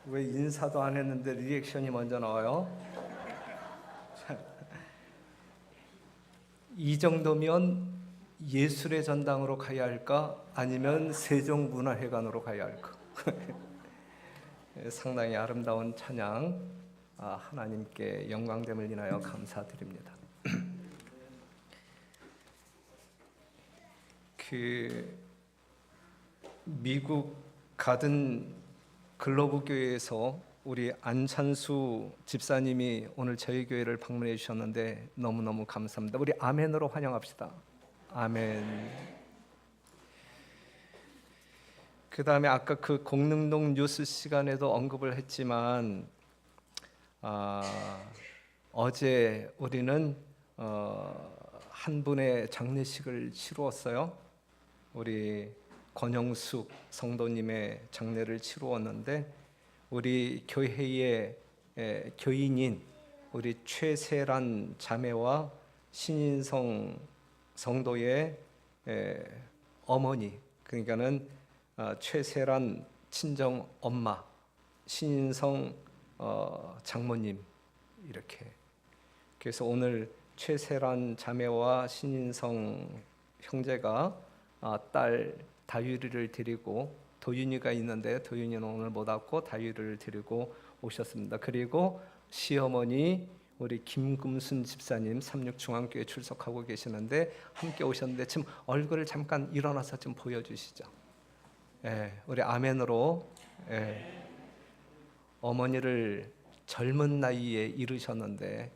왜 인사도 안 했는데 리액션이 먼저 나와요? 이 정도면 예술의 전당으로 가야 할까? 아니면 세종문화회관으로 가야 할까? 상당히 아름다운 찬양, 하나님께 영광됨을 인하여 감사드립니다. 미국 가든 글로브 교회에서 우리 안찬수 집사님이 오늘 저희 교회를 방문해 주셨는데 너무너무 감사합니다. 우리 아멘으로 환영합시다. 아멘. 그 다음에 아까 그 공릉동 뉴스 시간에도 언급을 했지만 어제 우리는 한 분의 장례식을 치루었어요. 우리 권영숙 성도님의 장례를 치루었는데 우리 교회의 교인인 우리 최세란 자매와 신인성 성도의 어머니, 그러니까는 최세란 친정 엄마, 신인성 장모님, 이렇게. 그래서 오늘 최세란 자매와 신인성 형제가 딸 다유리를 데리고, 도윤이가 있는데 도윤이는 오늘 못 왔고 다유리를 데리고 오셨습니다. 그리고 시어머니 우리 김금순 집사님 삼육중앙교회 출석하고 계시는데 함께 오셨는데 지금 얼굴을 잠깐 일어나서 좀 보여주시죠. 우리 아멘으로. 어머니를 젊은 나이에 잃으셨는데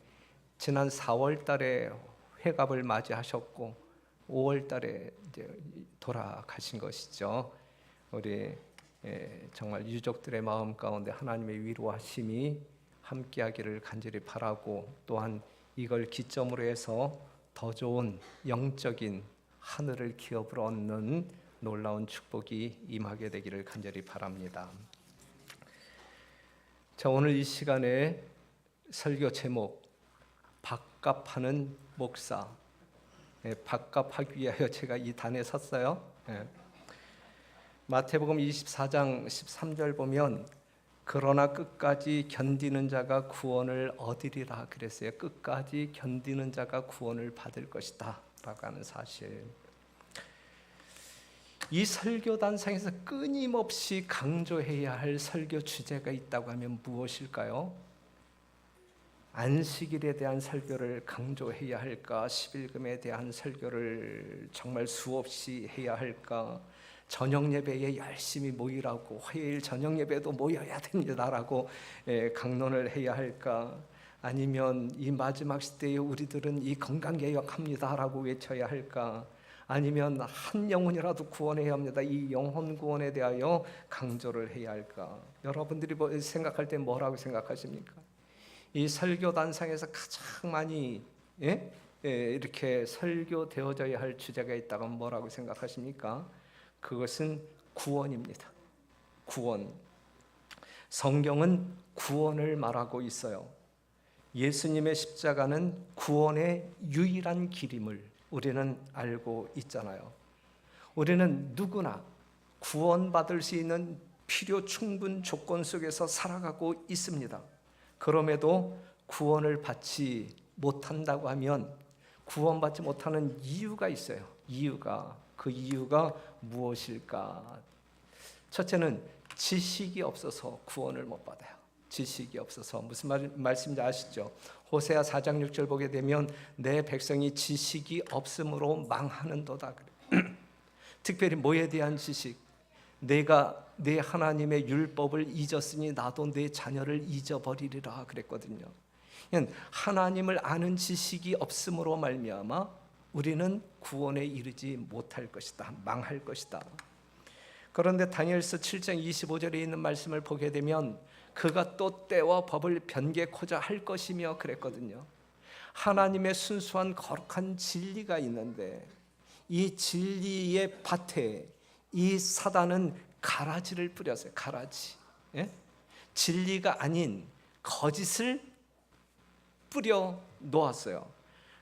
지난 4월 달에 회갑을 맞이하셨고 5월 달에 이제 돌아가신 것이죠. 우리 정말 유족들의 마음 가운데 하나님의 위로하심이 함께하기를 간절히 바라고, 또한 이걸 기점으로 해서 더 좋은 영적인 하늘을 기업으로 얻는 놀라운 축복이 임하게 되기를 간절히 바랍니다. 자, 오늘 이 시간에 설교 제목 밥값하는 목사. 밥값하기 위하여 제가 이 단에 섰어요. 마태복음 24장 13절 보면 그러나 끝까지 견디는 자가 구원을 얻으리라 그랬어요. 끝까지 견디는 자가 구원을 받을 것이다 라고 하는 사실. 이 설교단상에서 끊임없이 강조해야 할 설교 주제가 있다고 하면 무엇일까요? 안식일에 대한 설교를 강조해야 할까? 11금에 대한 설교를 정말 수없이 해야 할까? 저녁 예배에 열심히 모이라고, 화요일 저녁 예배도 모여야 됩니다라고 강론을 해야 할까? 아니면 이 마지막 시대에 우리들은 이 건강개혁합니다라고 외쳐야 할까? 아니면 한 영혼이라도 구원해야 합니다, 이 영혼 구원에 대하여 강조를 해야 할까? 여러분들이 생각할 때 뭐라고 생각하십니까? 이 설교단상에서 가장 많이 이렇게 설교되어져야 할 주제가 있다면 뭐라고 생각하십니까? 그것은 구원입니다. 구원. 성경은 구원을 말하고 있어요. 예수님의 십자가는 구원의 유일한 길임을 우리는 알고 있잖아요. 우리는 누구나 구원받을 수 있는 필요 충분 조건 속에서 살아가고 있습니다. 그럼에도 구원을 받지 못한다고 하면 구원받지 못하는 이유가 있어요. 그 이유가 무엇일까? 첫째는 지식이 없어서 구원을 못 받아요. 지식이 없어서. 무슨 말씀인지 아시죠? 호세아 4장 6절 보게 되면 내 백성이 지식이 없음으로 망하는도다. 특별히 뭐에 대한 지식? 내가 내 하나님의 율법을 잊었으니 나도 내 자녀를 잊어버리리라 그랬거든요. 하나님을 아는 지식이 없음으로 말미암아 우리는 구원에 이르지 못할 것이다. 망할 것이다. 그런데 다니엘서 7장 25절에 있는 말씀을 보게 되면 그가 또 때와 법을 변개코자 할 것이며 그랬거든요. 하나님의 순수한 거룩한 진리가 있는데 이 진리의 밭에 이 사단은 가라지를 뿌렸어요. 가라지. 진리가 아닌 거짓을 뿌려 놓았어요.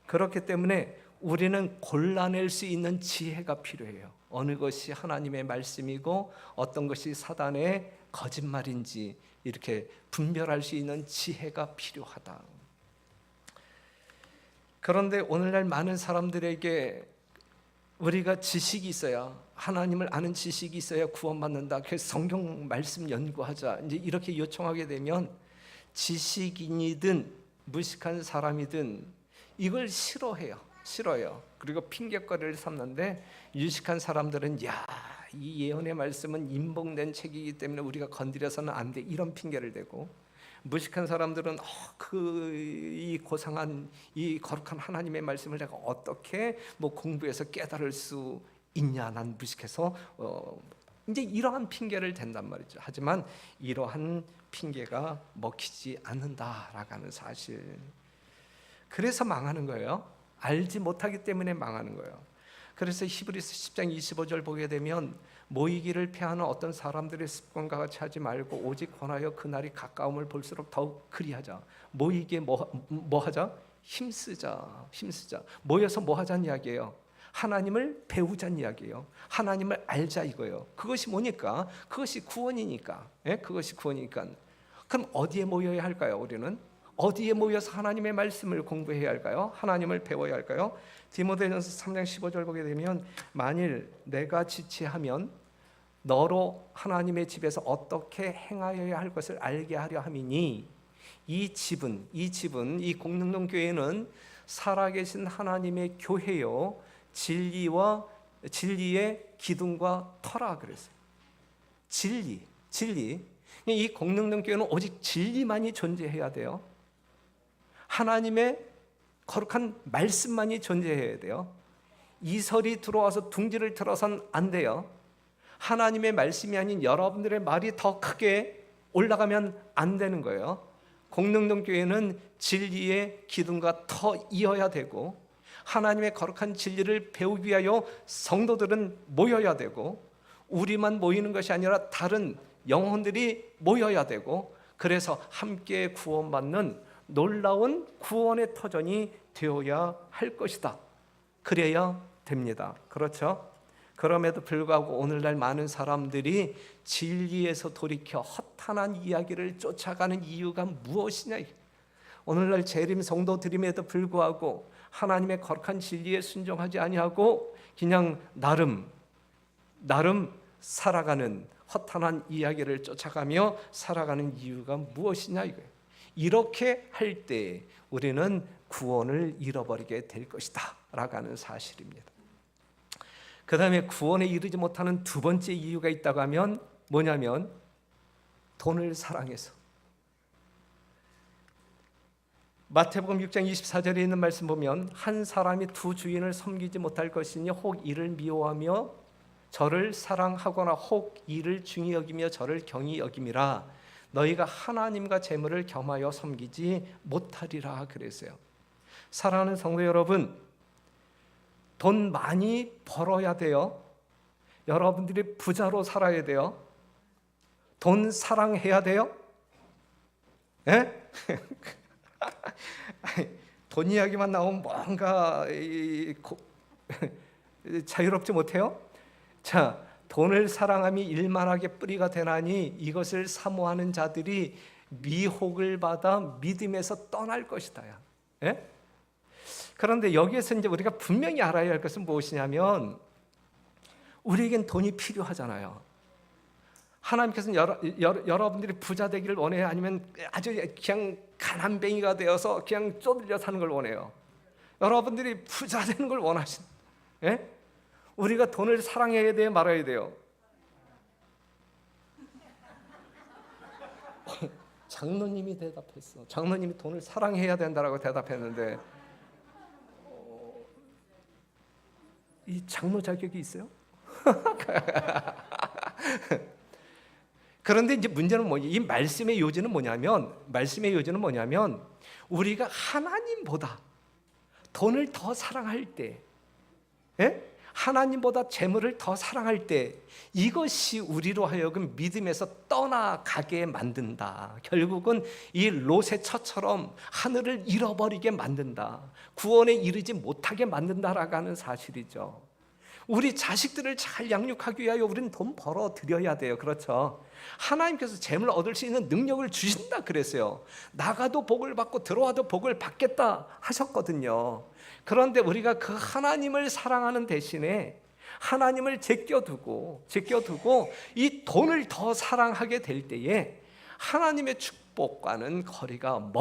그렇기 때문에 우리는 골라낼 수 있는 지혜가 필요해요. 어느 것이 하나님의 말씀이고 어떤 것이 사단의 거짓말인지 이렇게 분별할 수 있는 지혜가 필요하다. 그런데 오늘날 많은 사람들에게 우리가 지식이 있어야, 하나님을 아는 지식이 있어야 구원받는다, 그래서 성경 말씀 연구하자, 이제 이렇게 요청하게 되면 지식인이든 무식한 사람이든 이걸 싫어해요. 그리고 핑계거리를 삼는데, 유식한 사람들은 이 예언의 말씀은 인봉된 책이기 때문에 우리가 건드려서는 안 돼, 이런 핑계를 대고, 무식한 사람들은 이 고상한 이 거룩한 하나님의 말씀을 내가 어떻게 공부해서 깨달을 수 있냐, 난 무식해서 이제 이러한 핑계를 댄단 말이죠. 하지만 이러한 핑계가 먹히지 않는다라고 하는 사실, 그래서 망하는 거예요. 알지 못하기 때문에 망하는 거예요. 그래서 히브리서 10장 25절 보게 되면, 모이기를 피하는 어떤 사람들의 습관과 같이 하지 말고 오직 권하여 그날이 가까움을 볼수록 더욱 그리하자. 모이기에 뭐 하자? 힘쓰자. 모여서 뭐 하자는 이야기예요? 하나님을 배우자는 이야기예요. 하나님을 알자 이거예요. 그것이 뭐니까? 그것이 구원이니까. 그것이 구원이니까. 그럼 어디에 모여야 할까요? 우리는 어디에 모여서 하나님의 말씀을 공부해야 할까요? 하나님을 배워야 할까요? 디모데전서 3장 15절 보게 되면, 만일 내가 지체하면 너로 하나님의 집에서 어떻게 행하여야 할 것을 알게 하려 함이니, 이 집은 이 공릉동 교회는 살아계신 하나님의 교회요 진리의 기둥과 터라 그랬어요. 진리. 이 공릉동 교회는 오직 진리만이 존재해야 돼요. 하나님의 거룩한 말씀만이 존재해야 돼요. 이설이 들어와서 둥지를 틀어서는 안 돼요. 하나님의 말씀이 아닌 여러분들의 말이 더 크게 올라가면 안 되는 거예요. 공릉동 교회는 진리의 기둥과 터이어야 되고, 하나님의 거룩한 진리를 배우기 위하여 성도들은 모여야 되고, 우리만 모이는 것이 아니라 다른 영혼들이 모여야 되고, 그래서 함께 구원받는 놀라운 구원의 터전이 되어야 할 것이다. 그래야 됩니다. 그렇죠? 그럼에도 불구하고 오늘날 많은 사람들이 진리에서 돌이켜 허탄한 이야기를 쫓아가는 이유가 무엇이냐? 오늘날 재림 성도들임에도 불구하고 하나님의 거룩한 진리에 순종하지 아니하고 그냥 나름 살아가는 허탄한 이야기를 쫓아가며 살아가는 이유가 무엇이냐 이거예요. 이렇게 할 때 우리는 구원을 잃어버리게 될 것이다 라고 하는 사실입니다. 그 다음에 구원에 이르지 못하는 두 번째 이유가 있다고 하면 뭐냐면, 돈을 사랑해서. 마태복음 6장 24절에 있는 말씀 보면, 한 사람이 두 주인을 섬기지 못할 것이니 혹 이를 미워하며 저를 사랑하거나 혹 이를 중히 여기며 저를 경히 여김이라. 너희가 하나님과 재물을 겸하여 섬기지 못하리라 그랬어요. 사랑하는 성도 여러분, 돈 많이 벌어야 돼요. 여러분들이 부자로 살아야 돼요. 돈 사랑해야 돼요. 돈 이야기만 나오면 뭔가 자유롭지 못해요. 자, 돈을 사랑함이 일만하게 뿌리가 되나니 이것을 사모하는 자들이 미혹을 받아 믿음에서 떠날 것이다. 그런데 여기에서 이제 우리가 분명히 알아야 할 것은 무엇이냐면, 우리에겐 돈이 필요하잖아요. 하나님께서는 여러분들이 부자 되기를 원해요? 아니면 아주 그냥 가난뱅이가 되어서 그냥 쪼들려 사는 걸 원해요? 여러분들이 부자 되는 걸 원하신. 우리가 돈을 사랑해야 돼요, 말아야 돼요? 장로님이 대답했어. 장로님이 돈을 사랑해야 된다라고 대답했는데, 이 장로 자격이 있어요? 그런데 이제 문제는 뭐냐? 이 말씀의 요지는 뭐냐면, 우리가 하나님보다 돈을 더 사랑할 때, 하나님보다 재물을 더 사랑할 때, 이것이 우리로 하여금 믿음에서 떠나가게 만든다. 결국은 이 롯의 처처럼 하늘을 잃어버리게 만든다. 구원에 이르지 못하게 만든다라고 하는 사실이죠. 우리 자식들을 잘 양육하기 위하여 우리는 돈 벌어 드려야 돼요. 그렇죠? 하나님께서 재물을 얻을 수 있는 능력을 주신다 그랬어요. 나가도 복을 받고 들어와도 복을 받겠다 하셨거든요. 그런데 우리가 그 하나님을 사랑하는 대신에 하나님을 제껴두고 이 돈을 더 사랑하게 될 때에 하나님의 축복과는 거리가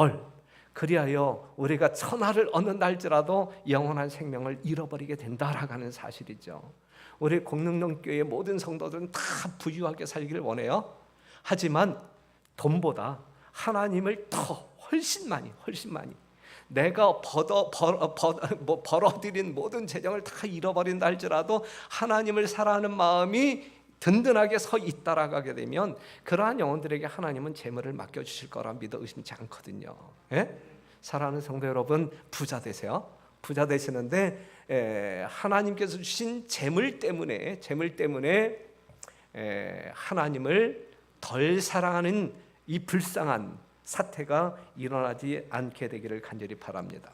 그리하여 우리가 천하를 얻는다 할지라도 영원한 생명을 잃어버리게 된다라고 하는 사실이죠. 우리 공릉동교회 모든 성도들은 다 부유하게 살기를 원해요. 하지만 돈보다 하나님을 훨씬 많이 내가 벌어들인 모든 재정을 다 잃어버린다 할지라도 하나님을 사랑하는 마음이 든든하게 서 있다라고 하게 되면 그러한 영혼들에게 하나님은 재물을 맡겨주실 거라 믿어 의심치 않거든요. 예? 사랑하는 성도 여러분, 부자 되세요. 부자 되시는데 하나님께서 주신 재물 때문에 하나님을 덜 사랑하는 이 불쌍한 사태가 일어나지 않게 되기를 간절히 바랍니다.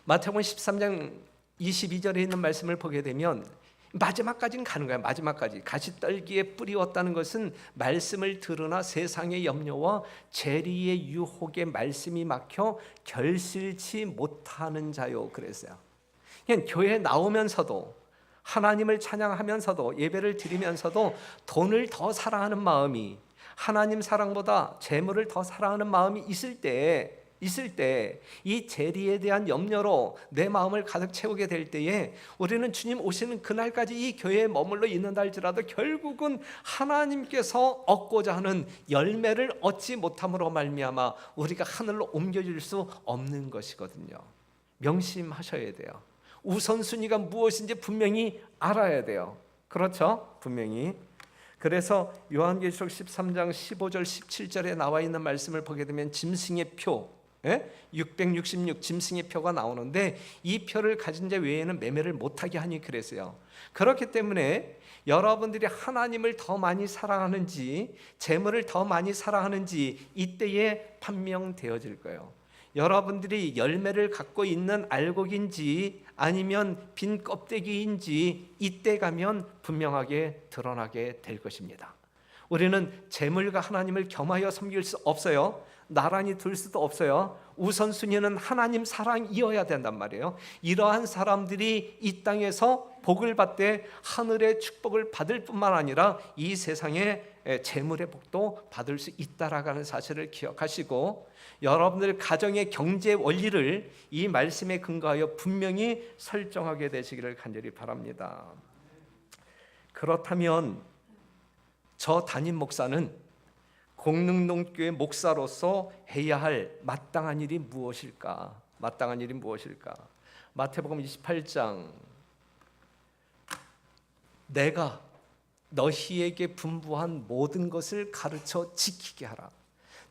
마태복음 13장 22절에 있는 말씀을 보게 되면 마지막까지는 가는 거야. 마지막까지 가시떨기에 뿌리웠다는 것은 말씀을 들으나 세상의 염려와 재리의 유혹에 말씀이 막혀 결실치 못하는 자요 그랬어요. 그냥 교회에 나오면서도 하나님을 찬양하면서도 예배를 드리면서도 돈을 더 사랑하는 마음이 하나님 사랑보다 재물을 더 사랑하는 마음이 있을 때 이 재리에 대한 염려로 내 마음을 가득 채우게 될 때에 우리는 주님 오시는 그날까지 이 교회에 머물러 있는다 할지라도 결국은 하나님께서 얻고자 하는 열매를 얻지 못함으로 말미암아 우리가 하늘로 옮겨질 수 없는 것이거든요. 명심하셔야 돼요. 우선순위가 무엇인지 분명히 알아야 돼요. 그렇죠? 분명히. 그래서 요한계시록 13장 15절 17절에 나와 있는 말씀을 보게 되면 짐승의 표 666 짐승의 표가 나오는데 이 표를 가진 자 외에는 매매를 못하게 하니 그랬어요. 그렇기 때문에 여러분들이 하나님을 더 많이 사랑하는지 재물을 더 많이 사랑하는지 이때에 판명되어질 거예요. 여러분들이 열매를 갖고 있는 알곡인지 아니면 빈 껍데기인지 이때 가면 분명하게 드러나게 될 것입니다. 우리는 재물과 하나님을 겸하여 섬길 수 없어요. 나란히 둘 수도 없어요. 우선순위는 하나님 사랑이어야 된단 말이에요. 이러한 사람들이 이 땅에서 복을 받되 하늘의 축복을 받을 뿐만 아니라 이 세상에 재물의 복도 받을 수 있다라는 사실을 기억하시고 여러분들 가정의 경제 원리를 이 말씀에 근거하여 분명히 설정하게 되시기를 간절히 바랍니다. 그렇다면 저 담임 목사는 공릉동교회 목사로서 해야 할 마땅한 일이 무엇일까? 마태복음 28장 내가 너희에게 분부한 모든 것을 가르쳐 지키게 하라.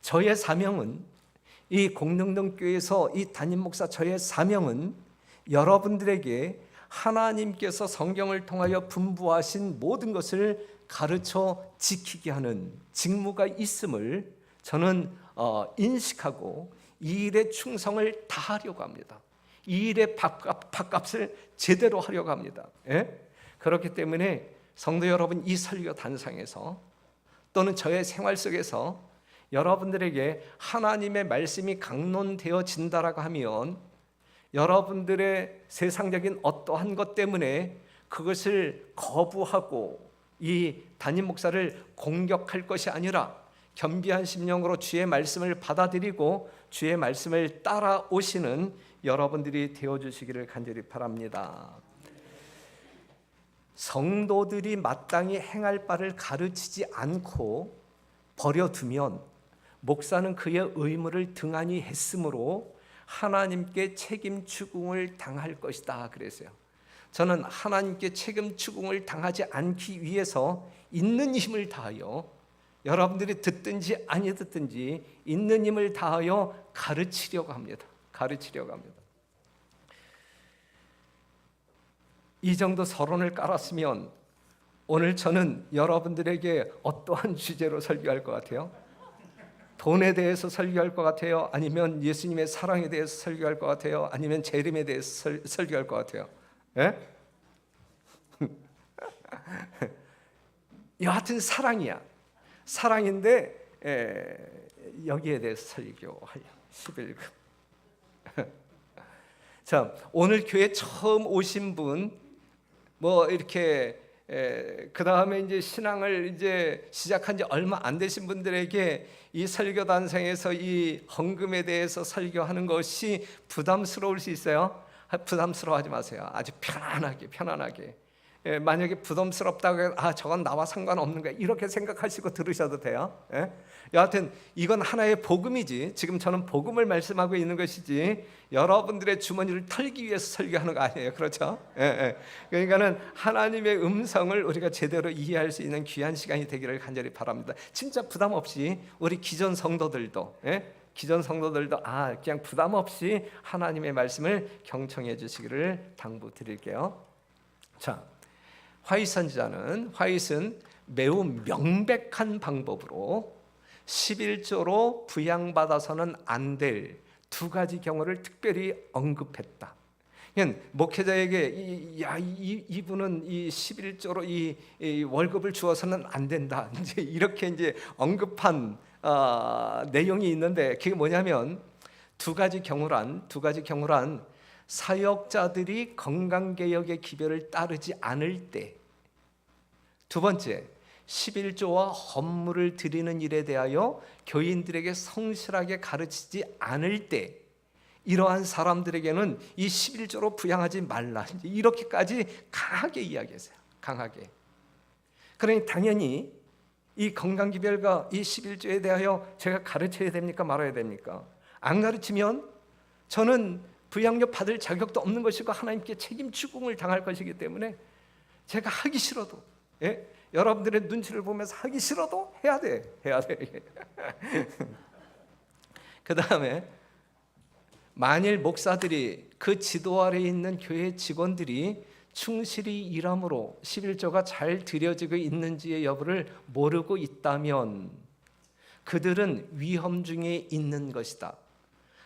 저의 사명은 이 공릉동교회에서 이 담임 목사 저의 사명은 여러분들에게 하나님께서 성경을 통하여 분부하신 모든 것을 가르쳐 지키게 하는 직무가 있음을 저는 인식하고 이 일에 충성을 다하려고 합니다. 이 일의 밥값을 제대로 하려고 합니다. 그렇기 때문에 성도 여러분, 이 설교 단상에서 또는 저의 생활 속에서 여러분들에게 하나님의 말씀이 강론되어진다라고 하면 여러분들의 세상적인 어떠한 것 때문에 그것을 거부하고 이 담임 목사를 공격할 것이 아니라 겸비한 심령으로 주의 말씀을 받아들이고 주의 말씀을 따라오시는 여러분들이 되어주시기를 간절히 바랍니다. 성도들이 마땅히 행할 바를 가르치지 않고 버려두면 목사는 그의 의무를 등한히 했으므로 하나님께 책임 추궁을 당할 것이다 그랬어요. 저는 하나님께 책임 추궁을 당하지 않기 위해서 있는 힘을 다하여 여러분들이 듣든지 아니 듣든지 있는 힘을 다하여 가르치려고 합니다. 이 정도 서론을 깔았으면 오늘 저는 여러분들에게 어떠한 주제로 설교할 것 같아요? 돈에 대해서 설교할 것 같아요? 아니면 예수님의 사랑에 대해서 설교할 것 같아요? 아니면 재림에 대해서 설교할 것 같아요? 예? 여하튼 사랑이야. 사랑인데 여기에 대해서 설교할 11금. 자, 오늘 교회 처음 오신 분, 뭐 이렇게 그 다음에 이제 신앙을 이제 시작한 지 얼마 안 되신 분들에게 이 설교단상에서 이 헌금에 대해서 설교하는 것이 부담스러울 수 있어요. 부담스러워하지 마세요. 아주 편안하게. 만약에 부담스럽다고 해서 저건 나와 상관없는 거야 이렇게 생각하시고 들으셔도 돼요. 여하튼 이건 하나의 복음이지, 지금 저는 복음을 말씀하고 있는 것이지 여러분들의 주머니를 털기 위해서 설교하는 거 아니에요. 그렇죠? 그러니까는 하나님의 음성을 우리가 제대로 이해할 수 있는 귀한 시간이 되기를 간절히 바랍니다. 진짜 부담 없이 우리 기존 성도들도 그냥 부담 없이 하나님의 말씀을 경청해 주시기를 당부드릴게요. 자, 화이트는 매우 명백한 방법으로 11조로 부양받아서는 안 될 두 가지 경우를 특별히 언급했다. 목회자에게 이분은 이 11조로 이 월급을 주어서는 안 된다. 이렇게 이제 언급한 내용이 있는데, 그게 뭐냐면 두 가지 경우란 사역자들이 건강개혁의 기별을 따르지 않을 때, 두 번째 11조와 헌물을 드리는 일에 대하여 교인들에게 성실하게 가르치지 않을 때, 이러한 사람들에게는 이 11조로 부양하지 말라, 이렇게까지 강하게 이야기했어요. 강하게. 그러니 당연히 이 건강기별과 이 11조에 대하여 제가 가르쳐야 됩니까? 말아야 됩니까? 안 가르치면 저는 부양료 받을 자격도 없는 것이고 하나님께 책임 추궁을 당할 것이기 때문에 제가 하기 싫어도, 여러분들의 눈치를 보면서 하기 싫어도 해야 돼. 그 다음에 만일 목사들이 그 지도 아래에 있는 교회 직원들이 충실히 일함으로 11조가 잘 드려지고 있는지의 여부를 모르고 있다면 그들은 위험 중에 있는 것이다.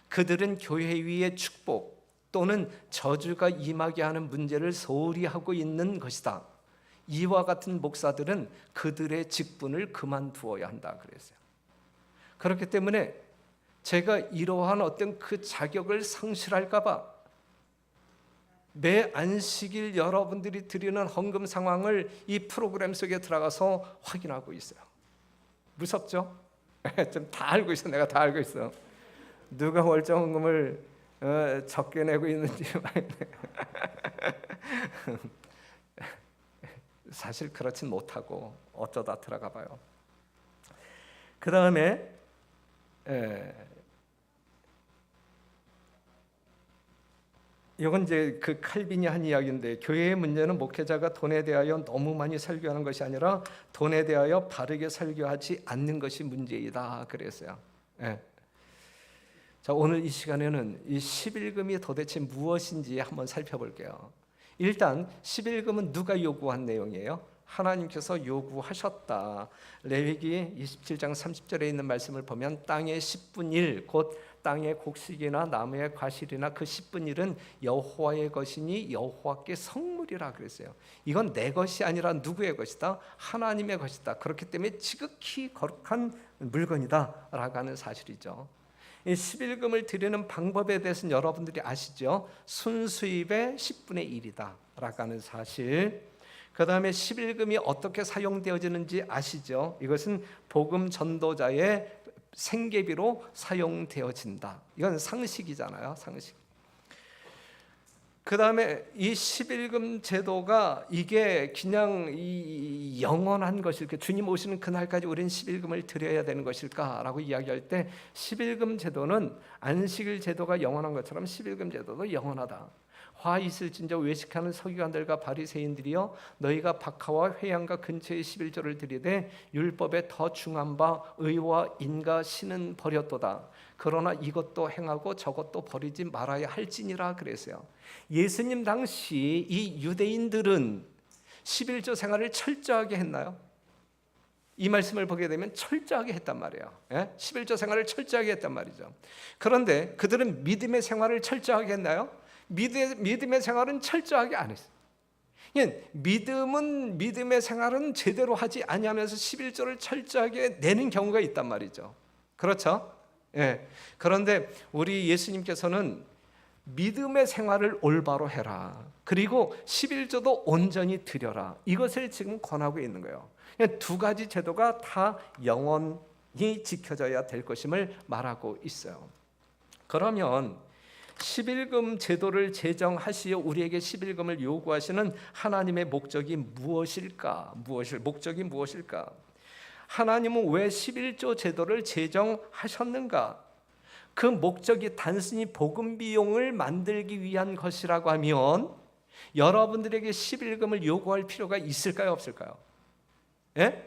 그들은 교회 위에 축복 또는 저주가 임하게 하는 문제를 소홀히 하고 있는 것이다. 이와 같은 목사들은 그들의 직분을 그만두어야 한다 그랬어요. 그렇기 때문에 제가 이러한 어떤 그 자격을 상실할까 봐 매 안식일 여러분들이 드리는 헌금 상황을 이 프로그램 속에 들어가서 확인하고 있어요. 무섭죠? 좀 다 알고 있어. 내가 다 알고 있어. 누가 월정 헌금을 적게 내고 있는지. 사실 그렇진 못하고 어쩌다 들어가 봐요. 그 다음에 이건 이제 그 칼빈이 한 이야기인데, 교회의 문제는 목회자가 돈에 대하여 너무 많이 설교하는 것이 아니라 돈에 대하여 바르게 설교하지 않는 것이 문제이다 그랬어요. 자, 오늘 이 시간에는 이 11금이 도대체 무엇인지 한번 살펴볼게요. 일단 11금은 누가 요구한 내용이에요? 하나님께서 요구하셨다. 레위기 27장 30절에 있는 말씀을 보면 땅의 10분 1, 곧 땅의 곡식이나 나무의 과실이나 그 10분 1은 여호와의 것이니 여호와께 성물이라 그랬어요. 이건 내 것이 아니라 누구의 것이다? 하나님의 것이다. 그렇기 때문에 지극히 거룩한 물건이다 라고 하는 사실이죠. 이 11금을 드리는 방법에 대해서는 여러분들이 아시죠? 순수입의 10분의 1이다 라고 하는 사실. 그 다음에 11금이 어떻게 사용되어지는지 아시죠? 이것은 복음 전도자의 생계비로 사용되어진다. 이건 상식이잖아요. 상식. 그 다음에 이 11금 제도가 이게 그냥 이 영원한 것일까? 주님 오시는 그날까지 우리는 11금을 드려야 되는 것일까라고 이야기할 때 11금 제도는 안식일 제도가 영원한 것처럼 11금 제도도 영원하다. 화 있을진저 외식하는 서기관들과 바리새인들이여, 너희가 박하와 회양과 근처에 11조를 드리되 율법에 더 중한 바 의와 인과 신은 버렸도다. 그러나 이것도 행하고 저것도 버리지 말아야 할지니라 그랬어요. 예수님 당시 이 유대인들은 11조 생활을 철저하게 했나요? 이 말씀을 보게 되면 철저하게 했단 말이에요. 11조 생활을 철저하게 했단 말이죠. 그런데 그들은 믿음의 생활을 철저하게 했나요? 믿음의 생활은 철저하게 안 했어요. 믿음은 믿음의 생활은 제대로 하지 아니하면서 11조를 철저하게 내는 경우가 있단 말이죠. 그렇죠? 예. 그런데 우리 예수님께서는 믿음의 생활을 올바로 해라. 그리고 11조도 온전히 드려라. 이것을 지금 권하고 있는 거예요. 두 가지 제도가 다 영원히 지켜져야 될 것임을 말하고 있어요. 그러면 11금 제도를 제정하시어 우리에게 11금을 요구하시는 하나님의 목적이 무엇일까? 목적이 무엇일까? 하나님은 왜 11조 제도를 제정하셨는가? 그 목적이 단순히 복음 비용을 만들기 위한 것이라고 하면 여러분들에게 11금을 요구할 필요가 있을까요? 없을까요? 예?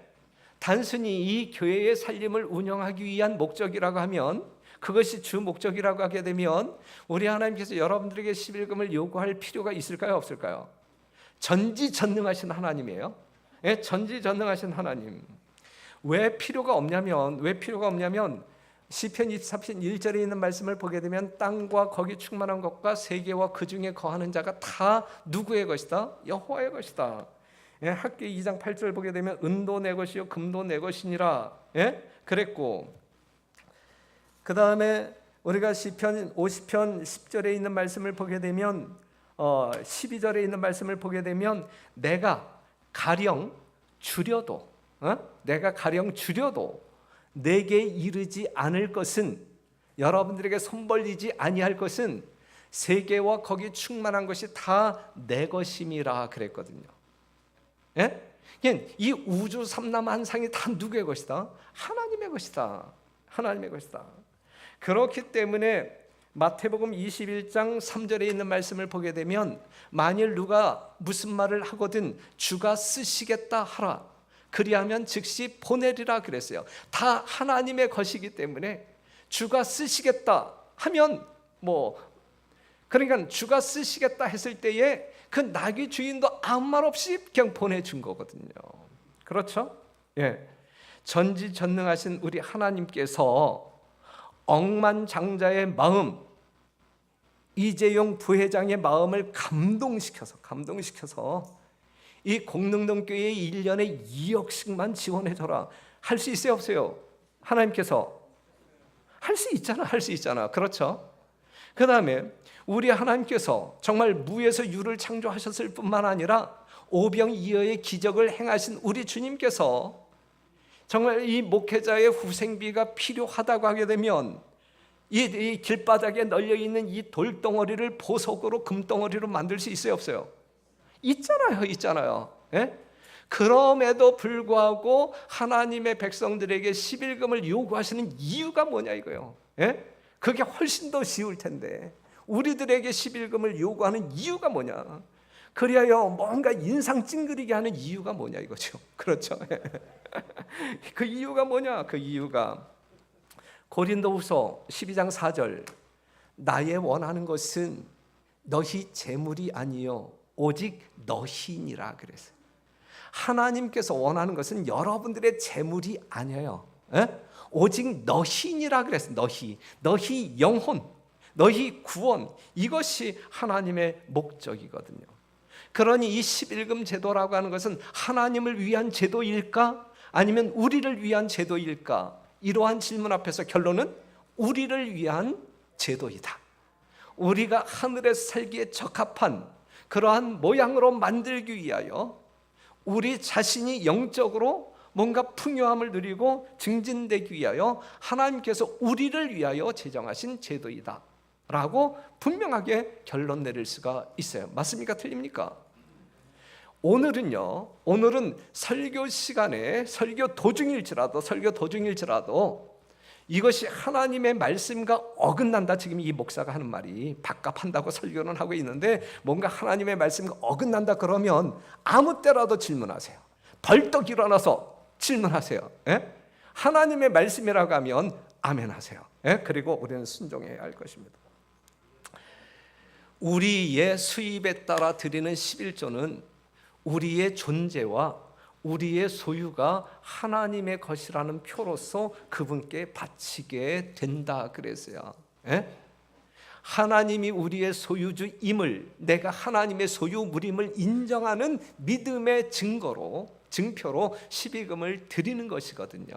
단순히 이 교회의 살림을 운영하기 위한 목적이라고 하면, 그것이 주 목적이라고 하게 되면 우리 하나님께서 여러분들에게 11금을 요구할 필요가 있을까요? 없을까요? 전지전능하신 하나님이에요. 예? 전지전능하신 하나님. 왜 필요가 없냐면 시편 24편 1절에 있는 말씀을 보게 되면 땅과 거기 충만한 것과 세계와 그 중에 거하는 자가 다 누구의 것이다? 여호와의 것이다. 예? 학기 2장 8절 보게 되면 은도 내 것이요 금도 내 것이니라. 예? 그랬고, 그 다음에 우리가 시편 50편 10절에 있는 말씀을 보게 되면 12절에 있는 말씀을 보게 되면 내가 가령 줄여도 내게 이르지 않을 것은, 여러분들에게 손 벌리지 아니할 것은 세계와 거기 충만한 것이 다 내 것임이라 그랬거든요. 예? 이 우주 삼라만상이 다 누구의 것이다? 하나님의 것이다. 하나님의 것이다. 그렇기 때문에 마태복음 21장 3절에 있는 말씀을 보게 되면 만일 누가 무슨 말을 하거든 주가 쓰시겠다 하라. 그리하면 즉시 보내리라 그랬어요. 다 하나님의 것이기 때문에 주가 쓰시겠다 하면 그러니까 주가 쓰시겠다 했을 때에 그 나귀 주인도 아무 말 없이 그냥 보내준 거거든요. 그렇죠? 예. 전지전능하신 우리 하나님께서 억만장자의 마음, 이재용 부회장의 마음을 감동시켜서 이 공릉동교회에 1년에 2억씩만 지원해줘라. 할 수 있어요? 없어요? 하나님께서 할 수 있잖아. 그렇죠? 그 다음에 우리 하나님께서 정말 무에서 유를 창조하셨을 뿐만 아니라 오병이어의 기적을 행하신 우리 주님께서 정말 이 목회자의 후생비가 필요하다고 하게 되면 이 길바닥에 널려있는 이 돌덩어리를 보석으로 금덩어리로 만들 수 있어요? 없어요? 있잖아요. 예? 그럼에도 불구하고 하나님의 백성들에게 11금을 요구하시는 이유가 뭐냐 이거예요. 예? 그게 훨씬 더 쉬울 텐데 우리들에게 11금을 요구하는 이유가 뭐냐? 그리하여 뭔가 인상 찡그리게 하는 이유가 뭐냐 이거죠. 그렇죠? 그 이유가 뭐냐? 그 이유가 고린도후서 12장 4절 나의 원하는 것은 너희 재물이 아니요 오직 너희니라 그랬어요. 하나님께서 원하는 것은 여러분들의 재물이 아니에요. 오직 너희니라 그랬어요. 너희 영혼, 너희 구원, 이것이 하나님의 목적이거든요. 그러니 이 11금 제도라고 하는 것은 하나님을 위한 제도일까? 아니면 우리를 위한 제도일까? 이러한 질문 앞에서 결론은 우리를 위한 제도이다. 우리가 하늘에서 살기에 적합한 그러한 모양으로 만들기 위하여 우리 자신이 영적으로 뭔가 풍요함을 누리고 증진되기 위하여 하나님께서 우리를 위하여 제정하신 제도이다 라고 분명하게 결론 내릴 수가 있어요. 맞습니까? 틀립니까? 오늘은 설교 시간에 설교 도중일지라도 이것이 하나님의 말씀과 어긋난다. 지금 이 목사가 하는 말이 밥값한다고 설교는 하고 있는데 뭔가 하나님의 말씀과 어긋난다 그러면 아무 때라도 질문하세요. 벌떡 일어나서 질문하세요. 예? 하나님의 말씀이라고 하면 아멘 하세요. 예? 그리고 우리는 순종해야 할 것입니다. 우리의 수입에 따라 드리는 11조는 우리의 존재와 우리의 소유가 하나님의 것이라는 표로서 그분께 바치게 된다 그랬어요. 예? 하나님이 우리의 소유주임을, 내가 하나님의 소유물임을 인정하는 믿음의 증표로 11금을 드리는 것이거든요.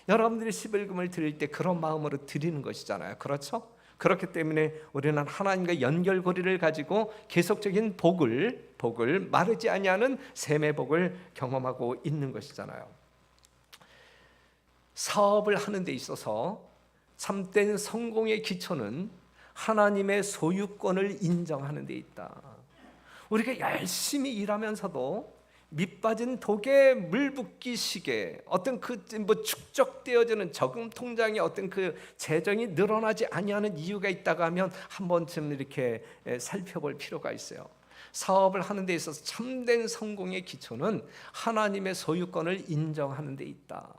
여러분들이 11금을 드릴 때 그런 마음으로 드리는 것이잖아요. 그렇죠? 그렇기 때문에 우리는 하나님과 연결고리를 가지고 계속적인 복을 마르지 아니하는 샘의 복을 경험하고 있는 것이잖아요. 사업을 하는 데 있어서 참된 성공의 기초는 하나님의 소유권을 인정하는 데 있다. 우리가 열심히 일하면서도 밑빠진 독에 물 붓기식에 어떤 축적되어지는 저금 통장에 어떤 그 재정이 늘어나지 아니하는 이유가 있다고 하면 한 번쯤 이렇게 살펴볼 필요가 있어요. 사업을 하는 데 있어서 참된 성공의 기초는 하나님의 소유권을 인정하는 데 있다.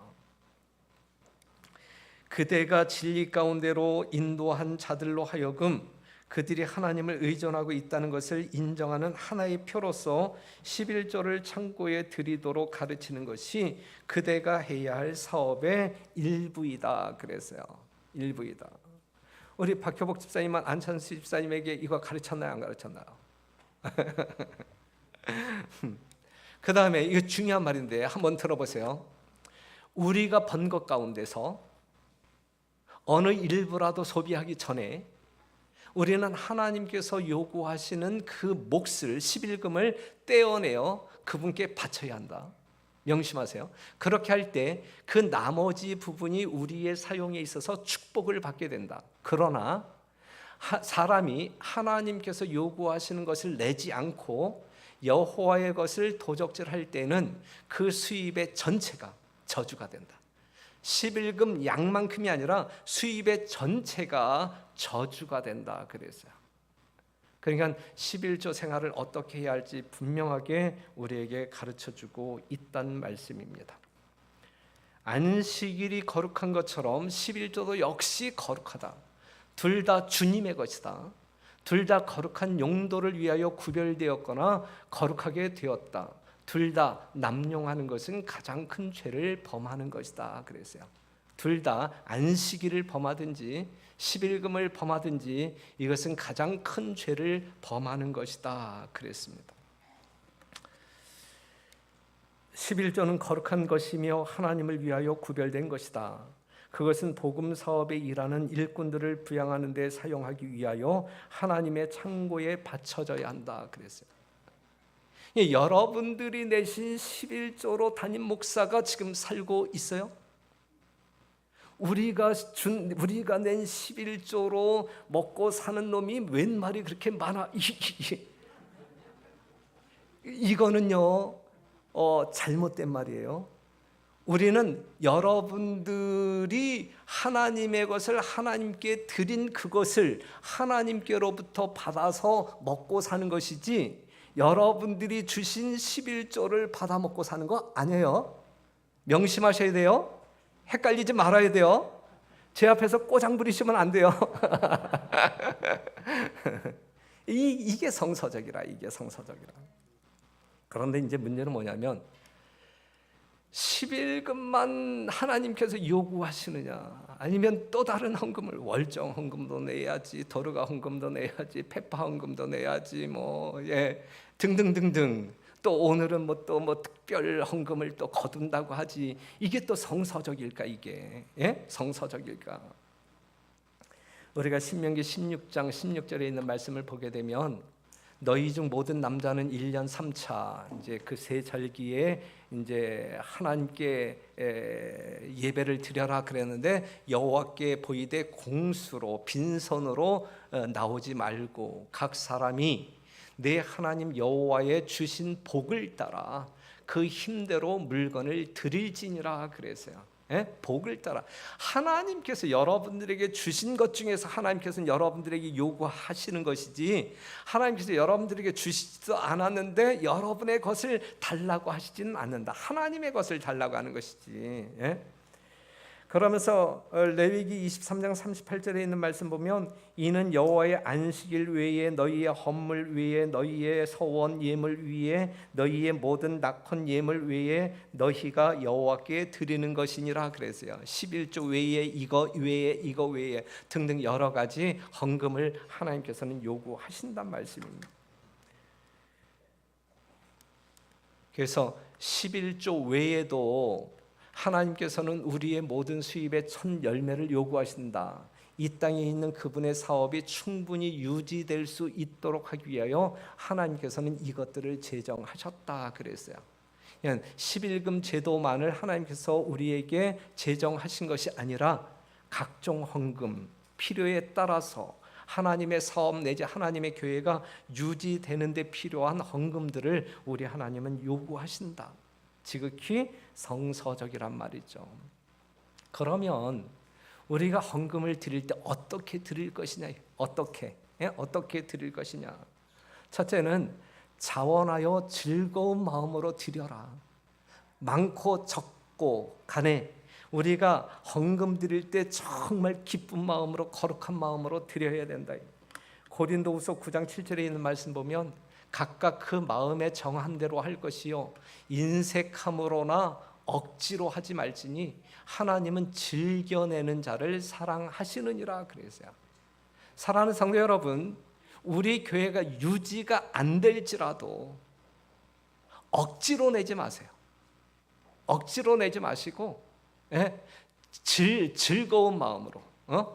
그대가 진리 가운데로 인도한 자들로 하여금 그들이 하나님을 의존하고 있다는 것을 인정하는 하나의 표로서 11조를 창고에 드리도록 가르치는 것이 그대가 해야 할 사업의 일부이다. 그랬어요. 일부이다. 우리 박효복 집사님은 안찬수 집사님에게 이거 가르쳤나요? 안 가르쳤나요? 그 다음에 이거 중요한 말인데 한번 들어보세요. 우리가 번 것 가운데서 어느 일부라도 소비하기 전에 우리는 하나님께서 요구하시는 그 몫을 11금을 떼어내어 그분께 바쳐야 한다. 명심하세요. 그렇게 할 때 그 나머지 부분이 우리의 사용에 있어서 축복을 받게 된다. 그러나 사람이 하나님께서 요구하시는 것을 내지 않고 여호와의 것을 도적질할 때는 그 수입의 전체가 저주가 된다. 11금 양만큼이 아니라 수입의 전체가 저주가 된다 그랬어요. 그러니까 11조 생활을 어떻게 해야 할지 분명하게 우리에게 가르쳐주고 있다는 말씀입니다. 안식일이 거룩한 것처럼 11조도 역시 거룩하다. 둘 다 주님의 것이다. 둘 다 거룩한 용도를 위하여 구별되었거나 거룩하게 되었다. 둘 다 남용하는 것은 가장 큰 죄를 범하는 것이다 그랬어요. 둘 다 안식일을 범하든지 11금을 범하든지 이것은 가장 큰 죄를 범하는 것이다 그랬습니다. 11조는 거룩한 것이며 하나님을 위하여 구별된 것이다. 그것은 복음 사업에 일하는 일꾼들을 부양하는 데 사용하기 위하여 하나님의 창고에 바쳐져야 한다 그랬어요. 여러분들이 내신 11조로 담임 목사가 지금 살고 있어요? 우리가 낸 11조로 먹고 사는 놈이 웬 말이 그렇게 많아? 이거는요 잘못된 말이에요. 우리는 여러분들이 하나님의 것을 하나님께 드린 그것을 하나님께로부터 받아서 먹고 사는 것이지 여러분들이 주신 11조를 받아 먹고 사는 거 아니에요. 명심하셔야 돼요. 헷갈리지 말아야 돼요. 제 앞에서 꼬장 부리시면 안 돼요. 이게 성서적이라. 그런데 이제 문제는 뭐냐면 11금만 하나님께서 요구하시느냐, 아니면 또 다른 헌금을 월정 헌금도 내야지, 도르가 헌금도 내야지, 페파 헌금도 내야지, 등등등등. 또 오늘은 특별 헌금을 또 거둔다고 하지. 이게 또 성서적일까 이게? 성서적일까? 우리가 신명기 16장 16절에 있는 말씀을 보게 되면 너희 중 모든 남자는 1년 3차 이제 그 세 절기에 이제 하나님께 예배를 드려라 그랬는데 여호와께 보이되 공수로 빈손으로 나오지 말고 각 사람이 내 하나님 여호와의 주신 복을 따라 그 힘대로 물건을 드릴지니라 그랬어요. 복을 따라 하나님께서 여러분들에게 주신 것 중에서 하나님께서는 여러분들에게 요구하시는 것이지 하나님께서 여러분들에게 주시지도 않았는데 여러분의 것을 달라고 하시지는 않는다. 하나님의 것을 달라고 하는 것이지. 그러면서 레위기 23장 38절에 있는 말씀 보면 이는 여호와의 안식일 외에 너희의 헌물 외에 너희의 서원 예물 위에 너희의 모든 낙헌 예물 외에 너희가 여호와께 드리는 것이니라 그랬어요. 11조 외에 이거 외에 등등 여러 가지 헌금을 하나님께서는 요구하신단 말씀입니다. 그래서 11조 외에도 하나님께서는 우리의 모든 수입의 첫 열매를 요구하신다. 이 땅에 있는 그분의 사업이 충분히 유지될 수 있도록 하기 위하여 하나님께서는 이것들을 제정하셨다 그랬어요. 11금 제도만을 하나님께서 우리에게 제정하신 것이 아니라 각종 헌금 필요에 따라서 하나님의 사업 내지 하나님의 교회가 유지되는 데 필요한 헌금들을 우리 하나님은 요구하신다. 지극히 성서적이란 말이죠. 그러면 우리가 헌금을 드릴 때 어떻게 드릴 것이냐? 어떻게 드릴 것이냐? 첫째는 자원하여 즐거운 마음으로 드려라. 많고 적고 간에 우리가 헌금 드릴 때 정말 기쁜 마음으로 거룩한 마음으로 드려야 된다. 고린도후서 9장 7절에 있는 말씀 보면 각각 그 마음에 정한 대로 할 것이요 인색함으로나 억지로 하지 말지니 하나님은 즐겨내는 자를 사랑하시느니라 그랬어요. 사랑하는 성도 여러분, 우리 교회가 유지가 안 될지라도 억지로 내지 마세요. 억지로 내지 마시고 즐거운 마음으로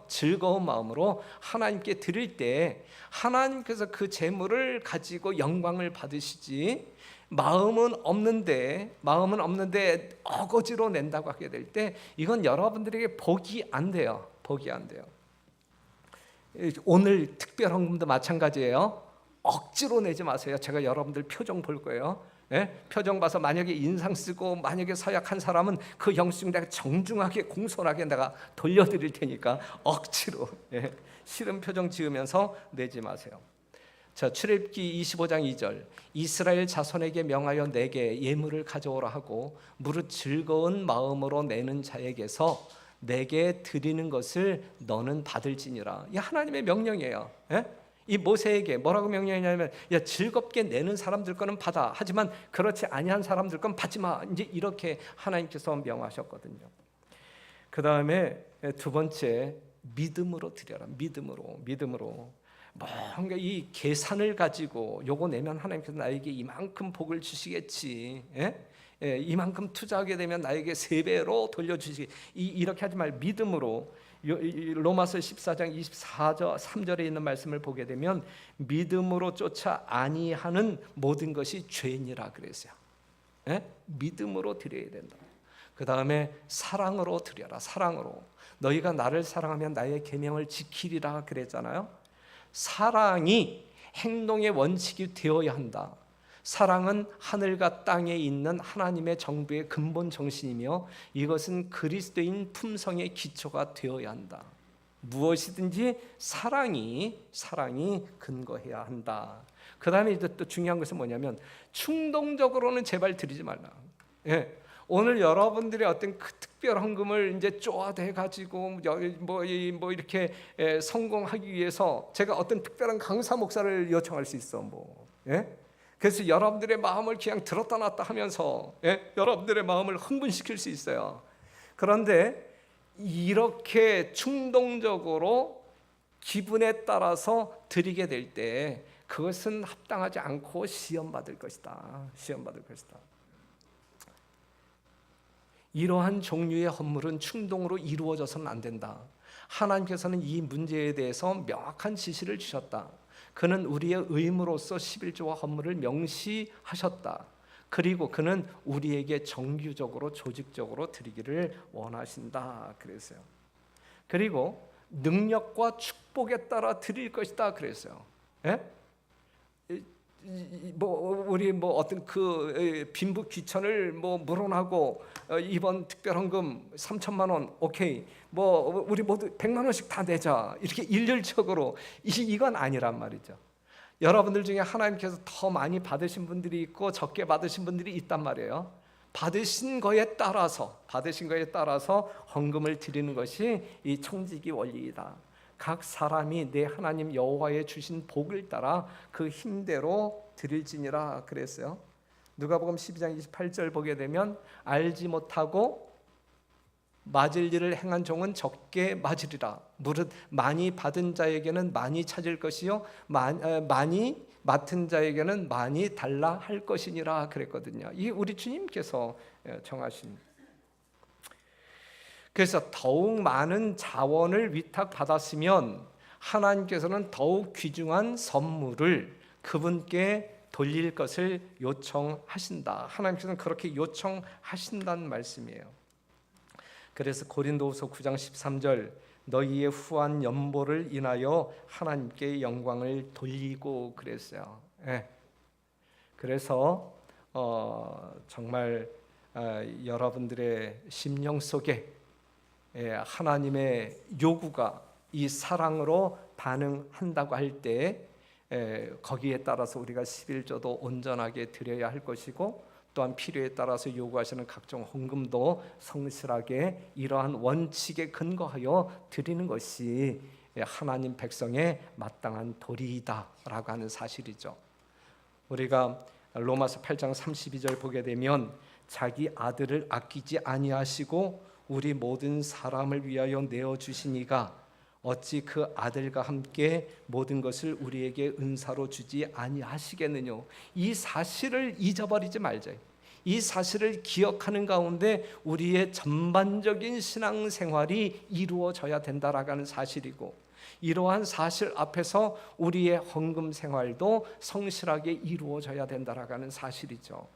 즐거운 마음으로 하나님께 드릴 때 하나님께서 그 재물을 가지고 영광을 받으시지, 마음은 없는데 어거지로 낸다고 하게 될 때 이건 여러분들에게 복이 안 돼요. 복이 안 돼요. 오늘 특별 헌금도 마찬가지예요. 억지로 내지 마세요. 제가 여러분들 표정 볼 거예요. 표정 봐서 만약에 인상 쓰고 만약에 서약한 사람은 그 영수증 내가 정중하게 공손하게 내가 돌려드릴 테니까 억지로 싫은 표정 지으면서 내지 마세요. 자, 출애굽기 25장 2절 이스라엘 자손에게 명하여 내게 예물을 가져오라 하고 무릇 즐거운 마음으로 내는 자에게서 내게 드리는 것을 너는 받을지니라. 이 하나님의 명령이에요. 이 모세에게 뭐라고 명령했냐면 즐겁게 내는 사람들 거는 받아. 하지만 그렇지 아니한 사람들 건 받지 마. 이제 이렇게 하나님께서 명하셨거든요. 그 다음에 두 번째 믿음으로 드려라. 믿음으로. 뭔가 이 계산을 가지고 요거 내면 하나님께서 나에게 이만큼 복을 주시겠지. 이만큼 투자하게 되면 나에게 3배로 돌려주시기. 이렇게 하지 말고 믿음으로. 로마서 14장 24절 3절에 있는 말씀을 보게 되면 믿음으로 쫓아 아니하는 모든 것이 죄니라 그랬어요. 믿음으로 드려야 된다. 그 다음에 사랑으로 드려라. 사랑으로. 너희가 나를 사랑하면 나의 계명을 지키리라 그랬잖아요. 사랑이 행동의 원칙이 되어야 한다. 사랑은 하늘과 땅에 있는 하나님의 정부의 근본 정신이며 이것은 그리스도인 품성의 기초가 되어야 한다. 무엇이든지 사랑이 근거해야 한다. 그 다음에 또 중요한 것은 뭐냐면 충동적으로는 제발 드리지 말라. 오늘 여러분들의 어떤 그 특별 헌금을 이제 쪼아대 가지고 뭐 이렇게 성공하기 위해서 제가 어떤 특별한 강사 목사를 요청할 수 있어. 그래서 여러분들의 마음을 그냥 들었다 놨다 하면서 여러분들의 마음을 흥분시킬 수 있어요. 그런데 이렇게 충동적으로 기분에 따라서 드리게 될 때 그것은 합당하지 않고 시험받을 것이다. 이러한 종류의 헌물은 충동으로 이루어져서는 안 된다. 하나님께서는 이 문제에 대해서 명확한 지시를 주셨다. 그는 우리의 의무로서 11조와 헌물을 명시하셨다. 그리고 그는 우리에게 정규적으로 조직적으로 드리기를 원하신다 그랬어요. 그리고 능력과 축복에 따라 드릴 것이다 그랬어요. 우리 어떤 그 빈부 귀천을 물어나고 이번 특별헌금 3천만 원 오케이 우리 모두 100만 원씩 다 내자 이렇게 일률적으로 이건 아니란 말이죠. 여러분들 중에 하나님께서 더 많이 받으신 분들이 있고 적게 받으신 분들이 있단 말이에요. 받으신 거에 따라서 헌금을 드리는 것이 이 청지기 원리이다. 각 사람이 내 하나님 여호와의 주신 복을 따라 그 힘대로 드릴지니라 그랬어요. 누가복음 12장 28절 보게 되면 알지 못하고 맞을 일을 행한 종은 적게 맞으리라. 무릇 많이 받은 자에게는 많이 찾을 것이요 많이 맡은 자에게는 많이 달라 할 것이니라 그랬거든요. 이 우리 주님께서 정하신. 그래서 더욱 많은 자원을 위탁받았으면 하나님께서는 더욱 귀중한 선물을 그분께 돌릴 것을 요청하신다. 하나님께서는 그렇게 요청하신다는 말씀이에요. 그래서 고린도후서 9장 13절 너희의 후한 연보를 인하여 하나님께 영광을 돌리고 그랬어요. 그래서 정말 여러분들의 심령 속에 하나님의 요구가 이 사랑으로 반응한다고 할 때 거기에 따라서 우리가 11조도 온전하게 드려야 할 것이고 또한 필요에 따라서 요구하시는 각종 헌금도 성실하게 이러한 원칙에 근거하여 드리는 것이 하나님 백성의 마땅한 도리이다라고 하는 사실이죠. 우리가 로마서 8장 32절 보게 되면 자기 아들을 아끼지 아니하시고 우리 모든 사람을 위하여 내어주시니가 어찌 그 아들과 함께 모든 것을 우리에게 은사로 주지 아니하시겠느냐. 이 사실을 잊어버리지 말자. 이 사실을 기억하는 가운데 우리의 전반적인 신앙생활이 이루어져야 된다라고 하는 사실이고, 이러한 사실 앞에서 우리의 헌금 생활도 성실하게 이루어져야 된다라고 하는 사실이죠.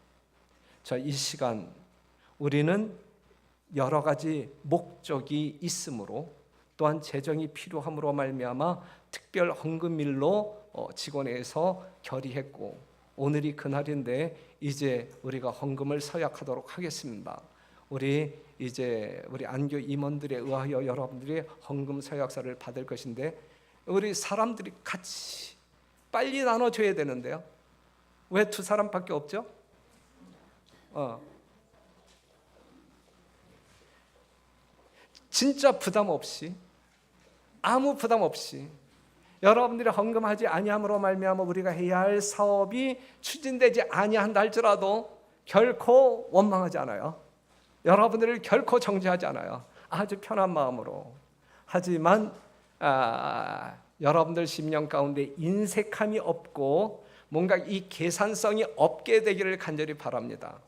자, 이 시간 우리는 여러 가지 목적이 있으므로 또한 재정이 필요함으로 말미암아 특별 헌금일로 직원회에서 결의했고 오늘이 그날인데 이제 우리가 헌금을 서약하도록 하겠습니다. 우리 안교 임원들에 의하여 여러분들이 헌금 서약서를 받을 것인데 우리 사람들이 같이 빨리 나눠줘야 되는데요. 왜 두 사람밖에 없죠? 진짜 부담 없이, 아무 부담 없이 여러분들이 헌금하지 아니함으로 말미암아 우리가 해야 할 사업이 추진되지 아니한다 할지라도 결코 원망하지 않아요. 여러분들을 결코 정죄하지 않아요. 아주 편한 마음으로. 하지만 여러분들 심령 가운데 인색함이 없고 뭔가 이 계산성이 없게 되기를 간절히 바랍니다.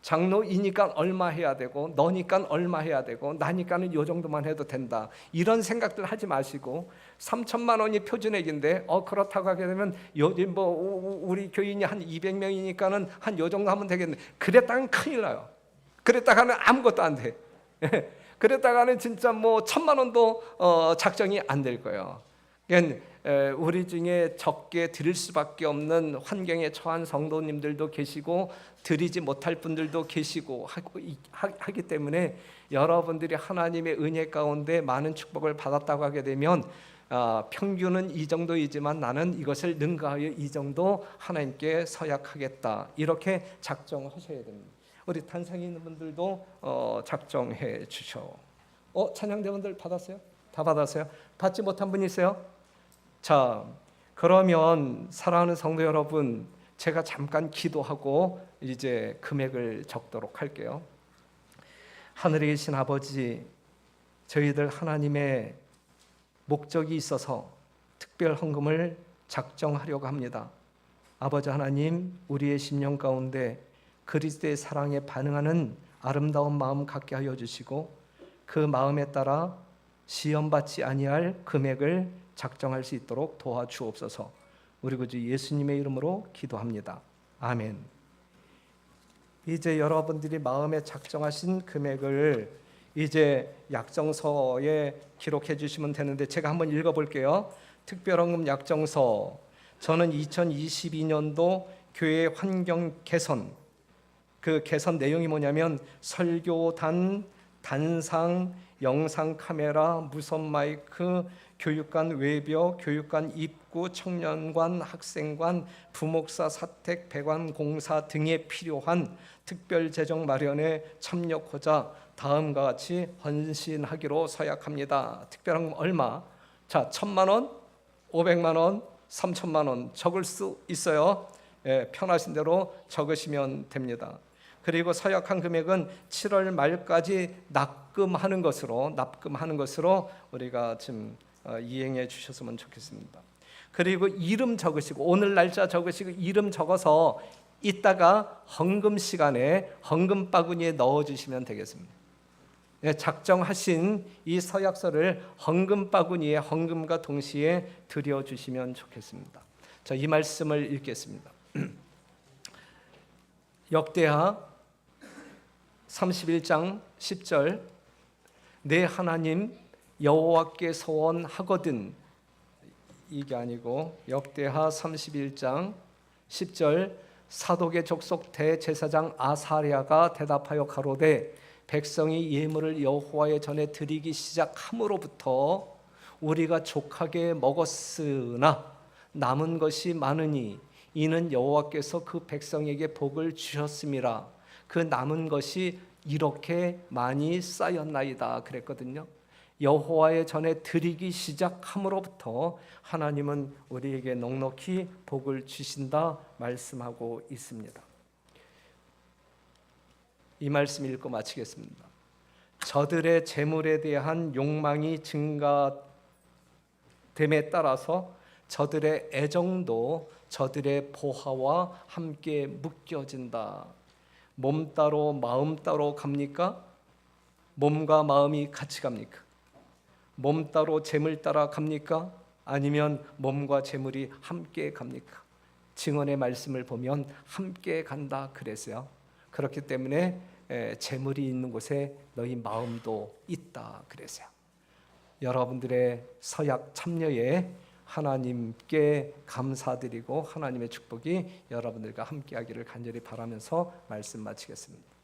장로이니까 얼마 해야 되고 너니까 얼마 해야 되고 나니까는 요 정도만 해도 된다, 이런 생각들 하지 마시고 3천만 원이 표준액인데 그렇다고 하게 되면 요즘 우리 교인이 한 200명이니까는 한 요 정도 하면 되겠네. 그랬다가는 큰일 나요. 그랬다가는 아무것도 안 돼. 그랬다가는 진짜 1,000만 원도 작정이 안 될 거예요. 그러니까 우리 중에 적게 드릴 수밖에 없는 환경에 처한 성도님들도 계시고 드리지 못할 분들도 계시고 하기 때문에 여러분들이 하나님의 은혜 가운데 많은 축복을 받았다고 하게 되면 평균은 이 정도이지만 나는 이것을 능가하여 이 정도 하나님께 서약하겠다, 이렇게 작정하셔야 됩니다. 우리 탄상에 있는 분들도 작정해 주셔. 찬양대원들 받았어요? 다 받았어요? 받지 못한 분 있어요? 자, 그러면 사랑하는 성도 여러분, 제가 잠깐 기도하고 이제 금액을 적도록 할게요. 하늘에 계신 아버지, 저희들 하나님의 목적이 있어서 특별 헌금을 작정하려고 합니다. 아버지 하나님, 우리의 심령 가운데 그리스도의 사랑에 반응하는 아름다운 마음 갖게 하여 주시고 그 마음에 따라 시험받지 아니할 금액을 작정할 수 있도록 도와주옵소서. 우리 구주 예수님의 이름으로 기도합니다. 아멘. 이제 여러분들이 마음에 작정하신 금액을 이제 약정서에 기록해 주시면 되는데 제가 한번 읽어볼게요. 특별헌금 약정서. 저는 2022년도 교회 환경 개선, 그 개선 내용이 뭐냐면 설교단, 단상, 영상 카메라, 무선 마이크, 교육관 외벽, 교육관 입구, 청년관, 학생관, 부목사 사택, 배관 공사 등에 필요한 특별 재정 마련에 참여하고자 다음과 같이 헌신하기로 서약합니다. 특별한 건 얼마? 자, 1,000만 원, 500만 원, 3,000만 원 적을 수 있어요. 편하신 대로 적으시면 됩니다. 그리고 서약한 금액은 7월 말까지 납금하는 것으로 우리가 지금 이행해 주셨으면 좋겠습니다. 그리고 이름 적으시고 오늘 날짜 적으시고 이름 적어서 이따가 헌금 시간에 헌금 바구니에 넣어 주시면 되겠습니다. 작정하신 이 서약서를 헌금 바구니에 헌금과 동시에 드려 주시면 좋겠습니다. 자, 이 말씀을 읽겠습니다. 역대하 31장 10절 내 하나님 여호와께 소원하거든, 이게 아니고 역대하 31장 10절 사독의 족속 대제사장 아사랴가 대답하여 가로되 백성이 예물을 여호와의 전에 드리기 시작함으로부터 우리가 족하게 먹었으나 남은 것이 많으니 이는 여호와께서 그 백성에게 복을 주셨음이라. 그 남은 것이 이렇게 많이 쌓였나이다 그랬거든요. 여호와의 전에 드리기 시작함으로부터 하나님은 우리에게 넉넉히 복을 주신다 말씀하고 있습니다. 이 말씀 읽고 마치겠습니다. 저들의 재물에 대한 욕망이 증가됨에 따라서 저들의 애정도 저들의 보화와 함께 묶여진다. 몸 따로 마음 따로 갑니까? 몸과 마음이 같이 갑니까? 몸 따로 재물 따라 갑니까? 아니면 몸과 재물이 함께 갑니까? 증언의 말씀을 보면 함께 간다 그랬어요. 그렇기 때문에 재물이 있는 곳에 너희 마음도 있다 그랬어요. 여러분들의 서약 참여에 하나님께 감사드리고 하나님의 축복이 여러분들과 함께하기를 간절히 바라면서 말씀 마치겠습니다.